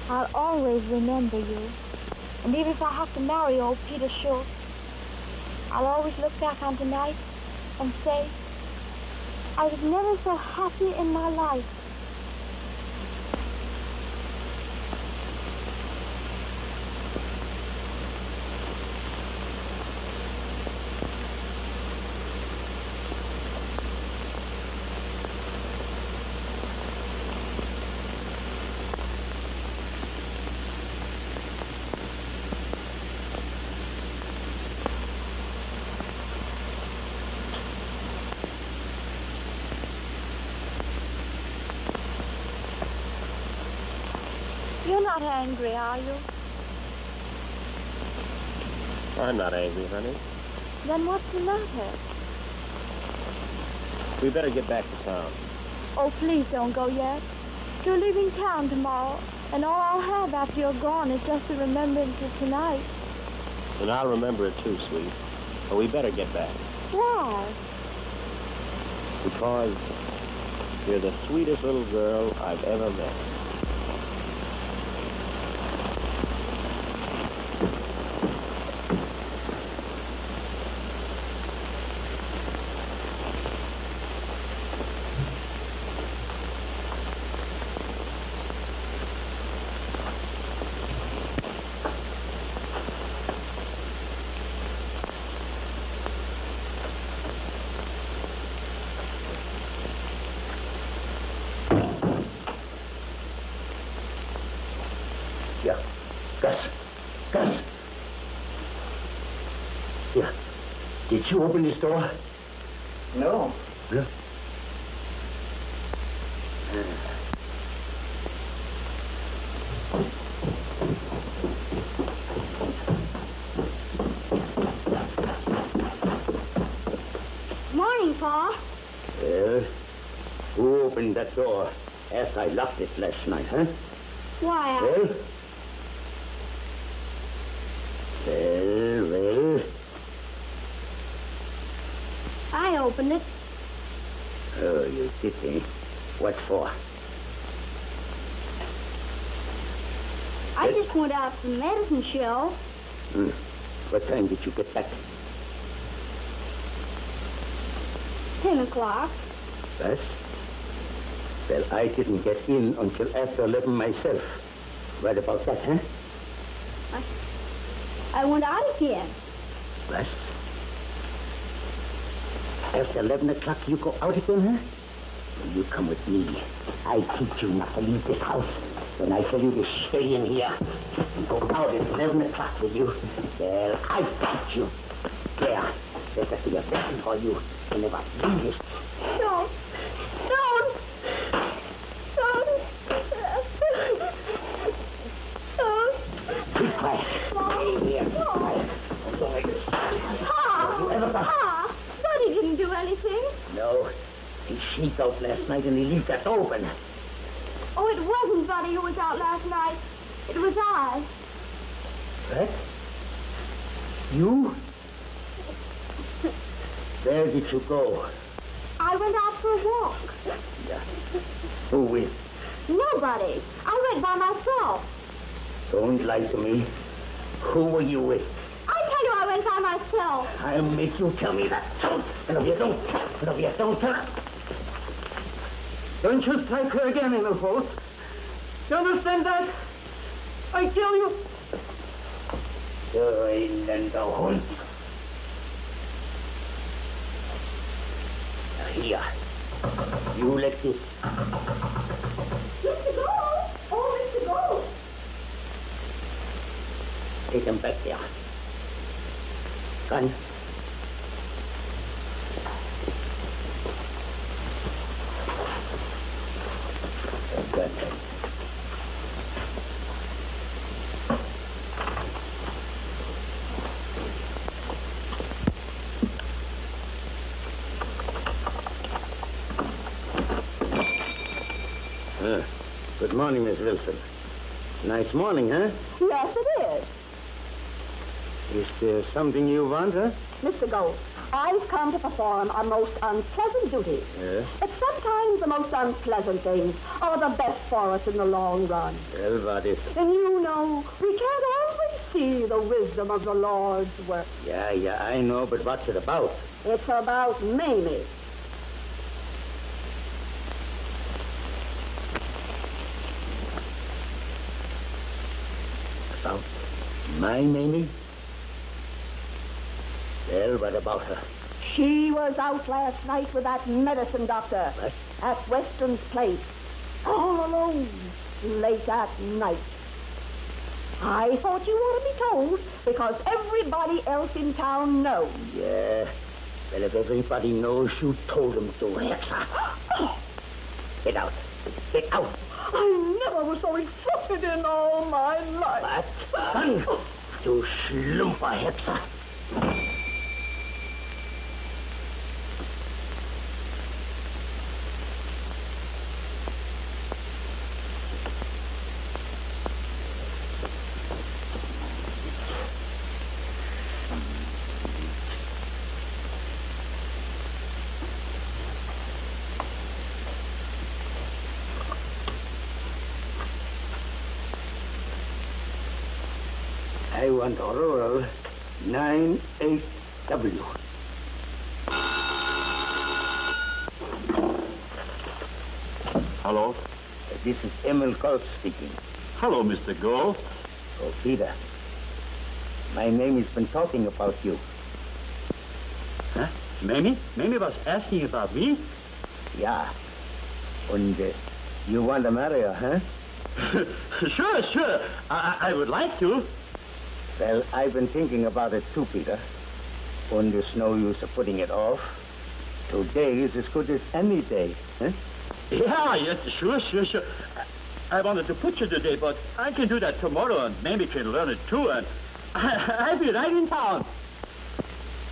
S8: I'll always remember you. And even if I have to marry old Peter Schultz, I'll always look back on tonight and say, I was never so happy in my life. You're not angry, are you?
S4: I'm not angry, honey.
S8: Then what's the matter?
S4: We better get back to town.
S8: Oh, please don't go yet. You're leaving town tomorrow, and all I'll have after you're gone is just the remembrance of tonight.
S4: And I'll remember it too, sweet. But we better get back.
S8: Why?
S4: Because you're the sweetest little girl I've ever met.
S3: Here. Did you open this door?
S5: No.
S3: Yeah.
S1: Morning, Pa.
S3: Well, who opened that door after I locked it last night, huh?
S1: Why,
S3: Well.
S1: I opened it.
S3: Oh, you did, eh? What for?
S1: I just went out to the medicine show.
S3: What time did you get back?
S1: 10 o'clock.
S3: Yes? Well, I didn't get in until after 11 myself. Right about that, huh?
S1: I went out again.
S3: Yes? After 11 o'clock, you go out again, huh? Well, you come with me. I teach you not to leave this house. When I tell you to stay in here and go out at 11 o'clock with you, well, I got you. There. There's just be a blessing for you. You never leave this.
S1: Don't.
S3: Be quiet. Here. Quiet.
S1: Pa, Buddy didn't do anything.
S3: No. He sneaked out last night and he left us open.
S1: Oh, it wasn't Buddy who was out last night. It was I.
S3: What? You? Where did you go?
S1: I went out for a walk.
S3: Yeah. Who with?
S1: Nobody. I went by myself.
S3: Don't lie to me. Who were you with?
S1: I tell you I went by myself.
S3: I'll make you tell me that. And if you don't tell her.
S5: Don't you strike her again, Emil Holt. You understand that? I tell you.
S3: Söylende Hund. Here. You let this.
S1: Mr. Gold! Oh, Mr. Gold!
S3: Take him back there. Gun. Good. Good morning, Miss Wilson. Nice morning, huh?
S9: Yes, it
S3: Is there something you want, huh?
S9: is. Mr. Gold, I've come to perform a most unpleasant duty.
S3: Yes?
S9: But sometimes the most unpleasant things are the best for us in the long run.
S3: Well, what is it?
S9: And you know, we can't always see the wisdom of the Lord's work.
S3: Yeah, I know, but what's it about?
S9: It's about Mamie.
S3: About my Mamie? Well, what about her?
S9: She was out last night with that medicine doctor
S3: What?
S9: at Weston's place, all alone, late at night. I thought you ought to be told because everybody else in town knows.
S3: Yeah. Well, if everybody knows you told them to, Hexa. Get out. Get out.
S9: I never was so exhausted in all my life.
S3: What? Son, you slumper, Hexa. I want Aurora 98W.
S6: Hello?
S3: This is Emil Gold speaking.
S6: Hello, Mr. Gold.
S3: Oh, Peter. My name has been talking about you.
S6: Huh? Mamie? Mamie was asking about me?
S3: Yeah. And you want to marry her, huh?
S6: Sure. I would like to.
S3: Well, I've been thinking about it too, Peter. And there's no use of putting it off. Today is as good as any day. Huh?
S6: Yeah, yes, sure. I wanted to put you today, but I can do that tomorrow, and maybe can learn it too, and I'll be right in town.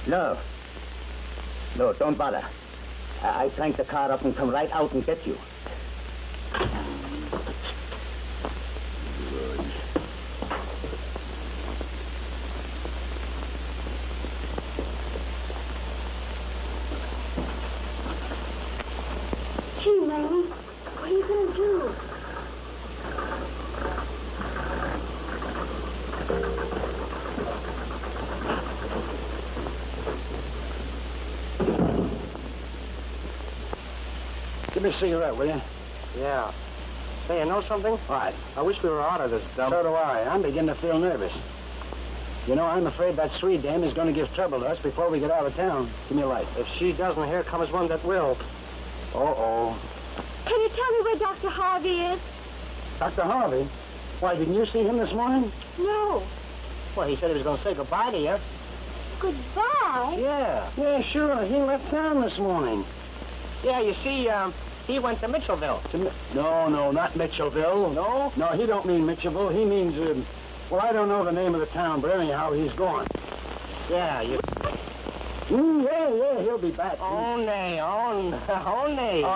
S3: No, don't bother. I crank the car up and come right out and get you.
S1: Gee, Mamie, what are you going to do?
S5: Give me a cigarette, will you? Yeah. Hey, you know something? What? I wish we were out of this dump. So do I. I'm beginning to feel nervous. You know, I'm afraid that Swede dame is going to give trouble to us before we get out of town. Give me a light. If she doesn't, here comes one that will. Uh-oh.
S8: Can you tell me where Dr. Harvey is?
S5: Dr. Harvey? Why, didn't you see him this morning?
S8: No.
S5: Well, he said he was going to say goodbye to you.
S8: Goodbye?
S5: Yeah, sure. He left town this morning. Yeah, you see, he went to Mitchellville. No, not Mitchellville. No? No, he don't mean Mitchellville. He means, well, I don't know the name of the town, but anyhow, he's gone. Yeah, you... yeah, he'll be back. Oh, nay. Oh,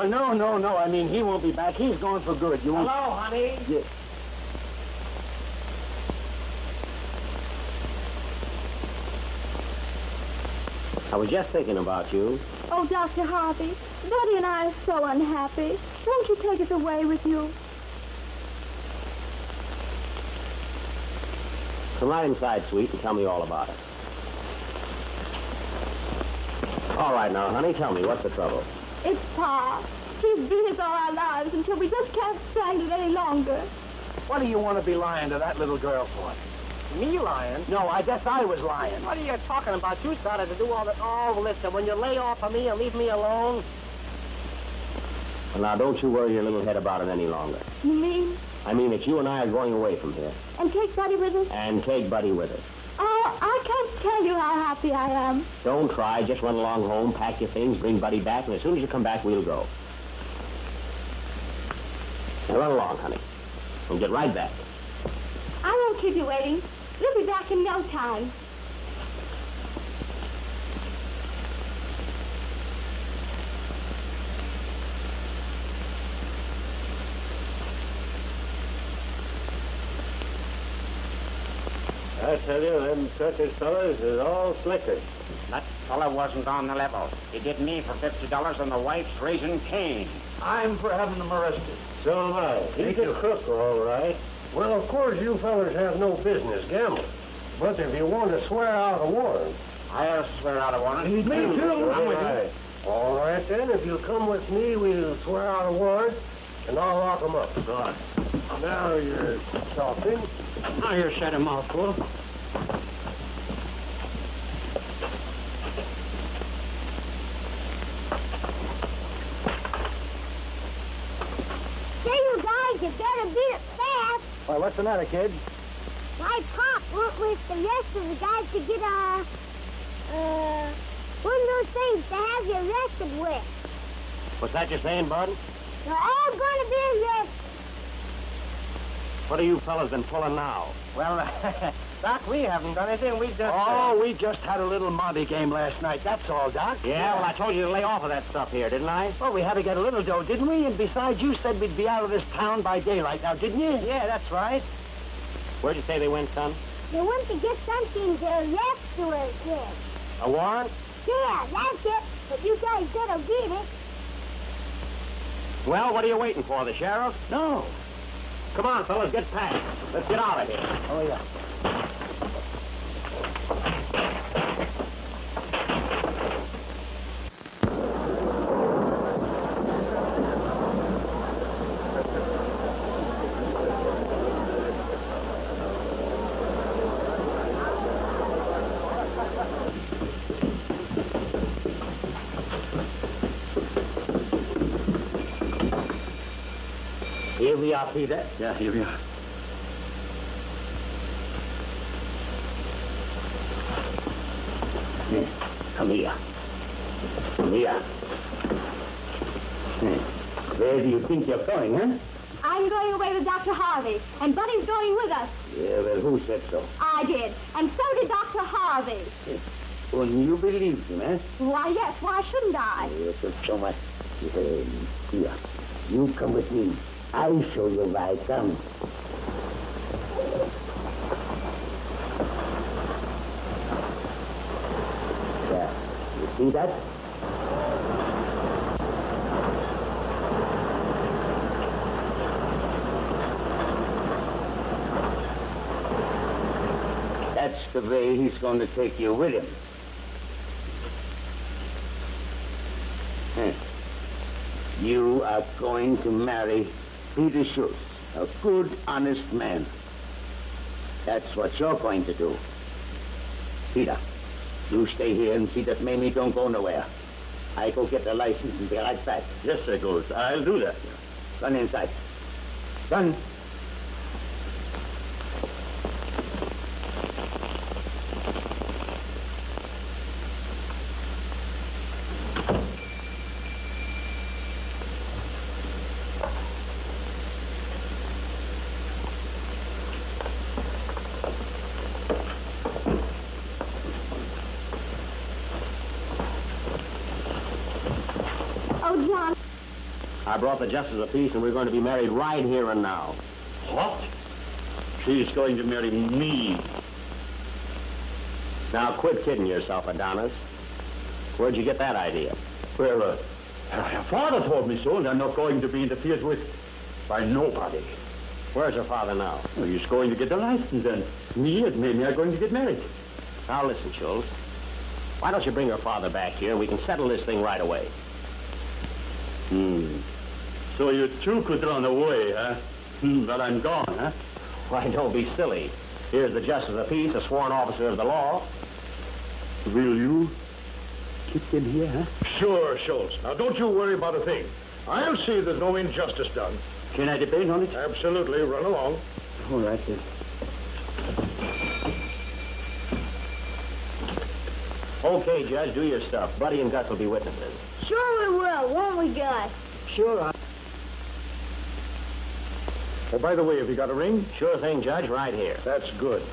S5: no. I mean, he won't be back. He's gone for good. You won't... Hello, honey. Yeah.
S4: I was just thinking about you.
S8: Oh, Dr. Harvey, Buddy and I are so unhappy. Won't you take us away with you?
S4: Come right inside, sweet, and tell me all about it. All right, now, honey, tell me, what's the trouble?
S8: It's Pa. He's beat us all our lives until we just can't stand it any longer.
S5: What do you want to be lying to that little girl for? Me lying? No, I guess I was lying. What are you talking about? You started to do all that. Oh, listen, when you lay off of me and leave me alone...
S4: Well, now, don't you worry your little head about it any longer.
S8: You mean?
S4: I mean that you and I are going away from here.
S8: And take Buddy with us?
S4: And take Buddy with us.
S8: Oh, I can't tell you how happy I am.
S4: Don't try. Just run along home, pack your things, bring Buddy back, and as soon as you come back, we'll go. Now, run along, honey. We'll get right back.
S8: I won't keep you waiting. We'll be back in no time.
S7: I tell you, them circus fellas is all slickers.
S2: That fella wasn't on the level. He did me for $50 and the wife's raising Cain.
S7: I'm for having them arrested. So am I. He's a crook, all right. Well, of course, you fellas have no business gambling. But if you want to swear out a warrant...
S2: I'll swear out a warrant.
S7: Me too.
S2: I'm with you.
S7: All right, then. If you'll come with me, we'll swear out a warrant, and I'll lock them up.
S2: Good.
S7: Now you're talking.
S2: Now you said a mouthful.
S8: Say, you guys, you better beat it fast.
S5: Why, what's the matter, kid?
S8: My pop went with the rest of the guys to get one of those things to have you arrested with.
S4: What's that you're saying, Bud?
S8: You're all going to be arrested.
S4: What have you fellas been pulling now?
S5: Well, Doc, we haven't done anything. We just... Oh, we just had a little Monte game last night. That's all, Doc.
S4: Yeah, well, I told you to lay off of that stuff here, didn't I?
S5: Well, we had to get a little dough, didn't we? And besides, you said we'd be out of this town by daylight now, didn't you? Yeah, that's right.
S4: Where'd you say they went, son?
S8: They want to get something to arrest you with.
S4: A warrant?
S8: Yeah, that's it. But you guys better get it.
S4: Well, what are you waiting for, the sheriff?
S5: No.
S4: Come on, fellas, get packed. Let's get out of here.
S5: Oh, yeah.
S4: Here we are, Peter.
S6: Yeah, here we are.
S2: Come here. Come here. Where do you think you're going, huh?
S1: I'm going away with Dr. Harvey, and Buddy's going with us.
S2: Yeah, well, who said so?
S1: I did, and so did Dr. Harvey.
S2: And you believed him, eh?
S1: Why, yes, why shouldn't I?
S2: So much. Here, you come with me. I'll show you where I come. There. You see that? That's the way he's going to take you with him. You are going to marry Peter Schultz, a good, honest man. That's what you're going to do. Peter, you stay here and see that Mamie don't go nowhere. I go get the license and be right back.
S6: Yes, Sir Ghost. I'll do that.
S2: Run inside. Run.
S1: Oh, John.
S4: I brought the justice of peace, and we're going to be married right here and now.
S6: What? She's going to marry me.
S4: Now, quit kidding yourself, Adonis. Where'd you get that idea?
S6: Well, her father told me so, and I'm not going to be interfered with by nobody.
S4: Where's her father now?
S6: Well, he's going to get the license, and me and Mamie are going to get married.
S4: Now, listen, Schultz. Why don't you bring her father back here, and we can settle this thing right away?
S6: So you two could run away, huh? But I'm gone, huh?
S4: Why, don't be silly. Here's the justice of peace, a sworn officer of the law.
S6: Will you keep them here, huh?
S7: Sure, Schultz. Now, don't you worry about a thing. I'll see there's no injustice done.
S6: Can I depend on it?
S7: Absolutely. Run along.
S6: All right, then.
S4: Okay, Judge, do your stuff. Buddy and Gus will be witnesses.
S1: Sure we will, won't we, Gus?
S4: Sure.
S7: Oh, by the way, have you got a ring?
S4: Sure thing, Judge, right here.
S7: That's good.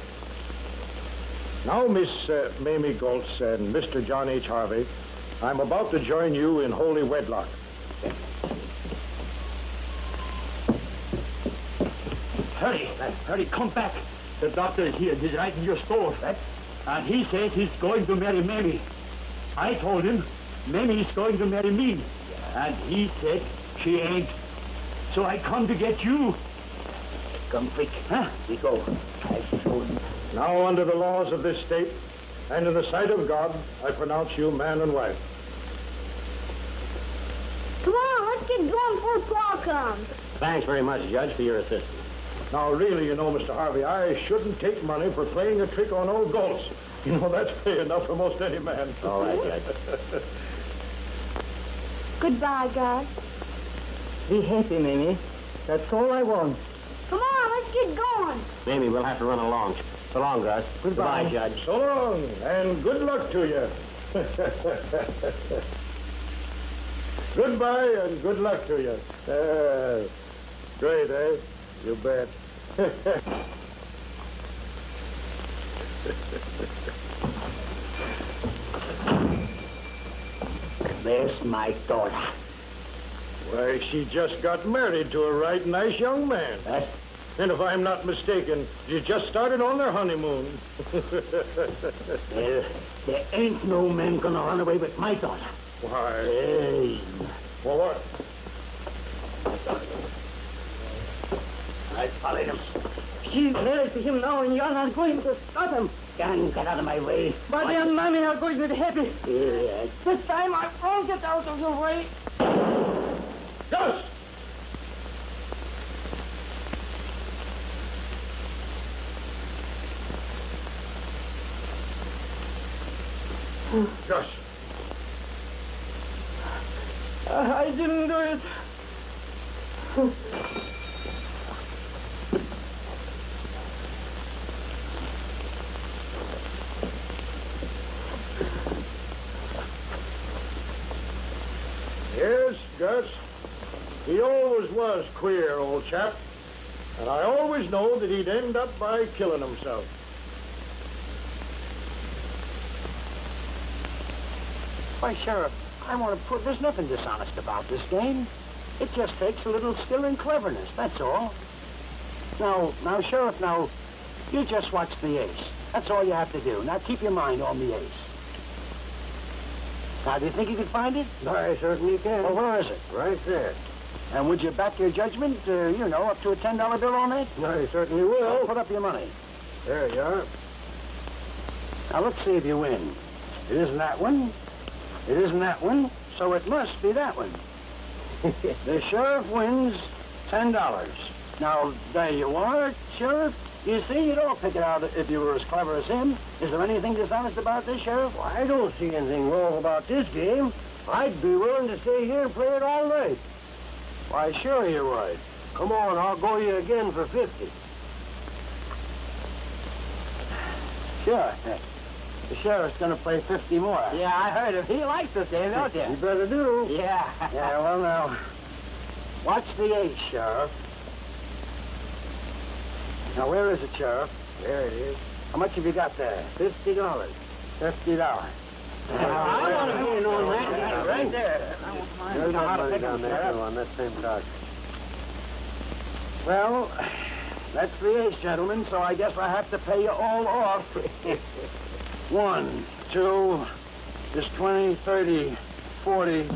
S7: Now, Miss Mamie Goltz and Mr. John H. Harvey, I'm about to join you in holy wedlock.
S6: Hurry, come back. The doctor is here. He's right in your store. And he says he's going to marry Mamie. I told him Mamie's going to marry me. And he said she ain't. So I come to get you.
S2: Come quick, huh? We go. I show you.
S7: Now, under the laws of this state, and in the sight of God, I pronounce you man and wife.
S1: Come on, let's get going before Paul comes.
S4: Thanks very much, Judge, for your assistance.
S7: Now, really, you know, Mr. Harvey, I shouldn't take money for playing a trick on old Goltz. You know, that's pay enough for most any man.
S4: All right, Judge.
S8: Goodbye, Gus.
S5: Be happy, Mamie. That's all I want.
S1: Come on, let's get going.
S4: Mamie, we'll have to run along. So long, Gus.
S5: Goodbye.
S4: Goodbye, Judge.
S7: So long, and good luck to you. Goodbye, and good luck to you. Great, eh? You bet.
S2: There's my daughter.
S7: Why, she just got married to a right nice young man.
S2: Huh?
S7: And if I'm not mistaken, she just started on their honeymoon.
S2: Well, there ain't no man gonna run away with my daughter.
S7: Why?
S2: Hey.
S7: Well, what?
S2: I followed him.
S5: She's married to him now, and you're not going to stop him.
S2: Gang, get out of my way.
S5: Buddy and Mommy are going to be happy.
S2: Yeah.
S5: This time I won't get out of your way.
S7: Gus! Gus.
S5: I didn't do it.
S7: Gus. He always was queer, old chap. And I always know that he'd end up by killing himself.
S6: Why, Sheriff, there's nothing dishonest about this game. It just takes a little skill and cleverness, that's all. Now, Sheriff, you just watch the ace. That's all you have to do. Now, keep your mind on the ace. Now, do you think you could find it?
S7: I certainly can.
S6: Well, where is it?
S7: Right there.
S6: And would you back your judgment, up to a $10 bill on that?
S7: I certainly will.
S6: Well, put up your money.
S7: There you are.
S6: Now, let's see if you win. It isn't that one. It isn't that one, so it must be that one. The sheriff wins $10. Now, there you are, Sheriff. You see, you'd all pick it out if you were as clever as him. Is there anything dishonest about this, Sheriff?
S7: Well, I don't see anything wrong about this game. I'd be willing to stay here and play it all night.
S6: Why, sure you would.
S7: Come on, I'll go you again for 50.
S6: Sure. The sheriff's going to play 50 more. Yeah, I heard him. He likes this game, don't you?
S7: You better do.
S6: Yeah. Yeah, well, now, watch the ace, Sheriff. Now, where is it, Sheriff?
S7: There it is.
S6: How much have you got there?
S7: $50.
S6: $50.
S7: I want to get in on that.
S6: Right there.
S7: There's
S6: Now, how to
S7: money
S6: pick 'em,
S7: down there,
S6: Sheriff.
S7: too, on that same card.
S6: Well, that's the ace, gentlemen, so I guess I have to pay you all off. 1, 2, just 20, 30, 40.